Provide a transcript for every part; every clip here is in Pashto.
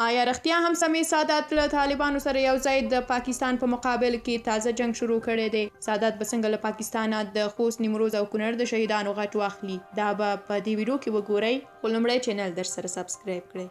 آیا رښتیا هم سمیع سادات له طالبانو سره یو ځای د پاکستان په مقابل کې تازه جنگ شروع کړی دی؟ سادات به څنګه له پاکستانه د خوست، نیمروز او کونړ د شهیدانو غچ واخلي؟ دا به په دې ویډیو کې وګورئ، خو لومړی چینل در سره سبسکرایب کړئ.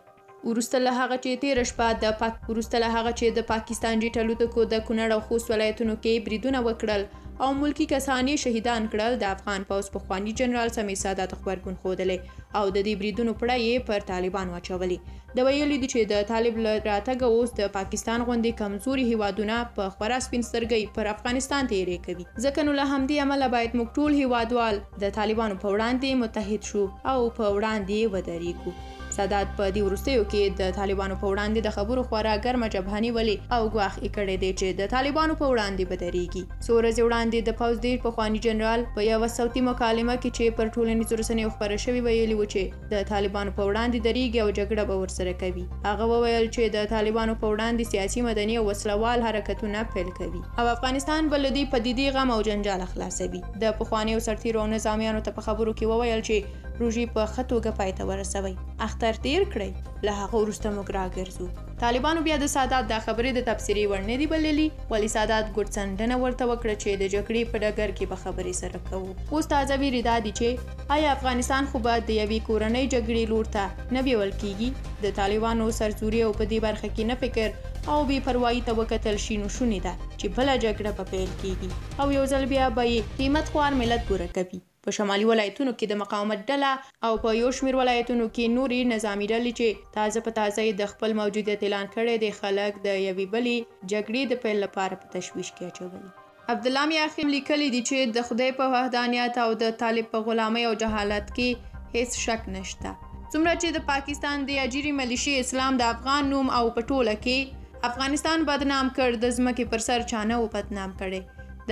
وروسته له هغه چې تېره شپه د پاکستان جیټ الوتکو د کونړ او خوست ولایتونو کې بریدونه وکړل او ملکی کسان یې شهیدان کړل، د افغان پوځ پخواني جنرال سمیع سادات غبرګون ښودلی او د دې بریدونو پړه یې پر طالبانو اچولې. د ویلي دي چې د طالب له راتګه اوس د پاکستان غوندې کمزوري هیوادونه په خورا سپین سترګۍ پر افغانستان تیرې کوي. ځکه نو له همدې امله باید موږ ټول هیوادوال د طالبانو په وړاندې متحد شو او په وړاندې ودرېږو. سادات په دې وروستیو کې د طالبانو په وړاندې د خبرو خورا ګرمه جبهه نیولې او ګواښ یې کړی دی چې د طالبانو په وړاندې به درېږي. څو ورځې وړاندې د پوځ ډېر پخواني جنرال په یوه صوتي مکالمه کې چې پر ټولنیزو رسنیو خپره شوې ویلي و چې د طالبانو په وړاندې درېږي او جګړه به ورسره کوي. هغه وویل چې د طالبانو په وړاندې سیاسي، مدني او وسلوال حرکتونه پیل کوي او افغانستان به له دې پدیدې غم او جنجال خلاصوي. د پخوانیو سرتیرو او نظامیانو ته په خبرو کې وویل چې روژې په ښه توګه پای ته ورسوئ، اختر تیر کړئ، له هغه وروسته موږ راګرځو. طالبانو بیا د سادات دا خبرې د تبصرې وړ نه دي بللي، ولې سادات ګوتڅنډنه ورته وکړه چې د جګړې په ډګر کې به خبرې سره کوو. اوس تازه ویرې دا دي چې آیا افغانستان خو به د یوې کورنۍ جګړې لور ته نه بیول کیږي؟ د طالبانو سرزوري او په دې برخه کې نه فکر او بې پروایي ته وکتل شي نو شونې ده چې بله جګړه به پیل کیږي او یو ځل بیا به یې قیمت خوار ملت ګوره کوي. په شمالي ولایتونو کې د مقاومت ډله او په یو شمېر ولایتونو کې نورې نظامي ډلې چې تازه په تازه د خپل موجودیت اعلان کړی دی، خلک د یوې بلې جګړې د پیل لپاره په تشویش کې اچولي. عبدالله میاخیم لیکلی دی چې د خدای په وحدانیت او د طالب په غلامۍ او جهالت کې هیڅ شک نشته. څومره چې د پاکستان د اجیري ملیشې اسلام د افغان نوم او په ټوله کې افغانستان بدنام کړ، د ځمکې پر سر چانه و بدنام کړی.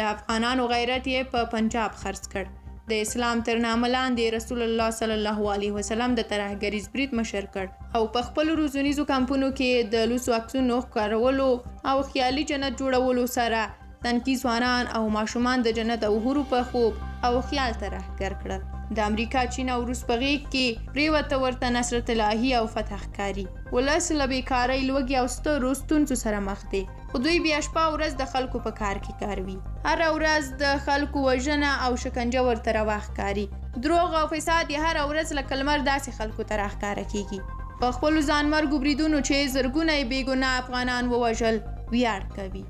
د افغانانو غیرت یې په پنجاب خرڅ کړ. د اسلام تر نامه لاندې رسول الله صلی الله علیه وسلم د ترهګریز برید مشر کړ او په خپلو روزنیزو کمپونو کې د لوڅو عکسونو ښکارولو او خیالي جنت جوړولو سره تنکي ځوانان او ماشومان د جنت او حورو په خوب او خیال ترهګر کړل. د امریکا، چین او روس په غیږ کې پرېوته ورته نصرت الهي او فتح ښکاري. ولس له بېکارۍ، لوږې او سترو ستونزو سره مخ دی، خو دوی بیا شپه او ورځ د خلکو په کار کې کاروي. هره ورځ د خلکو وژنه او شکنجه ورته روا ښکاري. دروغ او فساد یې هره ورځ لکه لمر داسې خلکو ته راښکاره کیږي. په خپلو ځانمرګو بریدونو چې زرګونه یې بېګناه افغانان ووژل ویاړ کوي.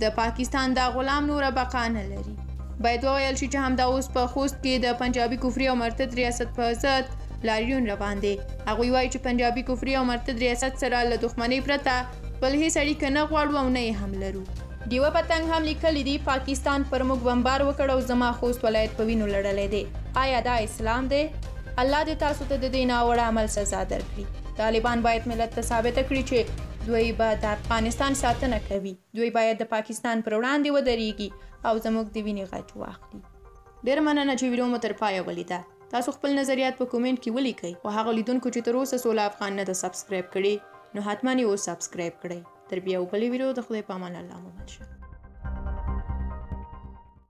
د پاکستان دا غلام نوره بقا نه لري. باید وویل شي چې همدا اوس په خوست کې د پنجابي کفري او مرتد ریاست په ضد لاریون روان دی. هغوی وایي چې پنجابي کفري او مرتد ریاست سره له دښمنۍ پرته بل هېڅ اړیکه نه غواړو او نه یې هم لرو. ډیوه پتنګ هم لیکلی دی پاکستان پر موږ بمبار وکړ او زما خوست ولایت په وینو لړلی دی. آیا دا اسلام دی؟ الله دې تاسو ته د دې ناوړه عمل سزا درکړي. طالبان باید ملت ته ثابته کړي چې دوی به د افغانستان ساتنه کوي. دوی باید د پاکستان پر وړاندې ودرېږي او زموږ د وینې غچ واخلي. ډېره مننه چې ویډیو مو تر پایه ولیده. تاسو خپل نظریات په کومنټ کې ولیکئ او هغه لیدونکو چې تر اوسه سوله افغان نه ده سبسکرایب کړي نو حتما یې اوس سبسکرایب کړئ. تر بیا بلې ویډیو د خدای په امان الله مو بچ.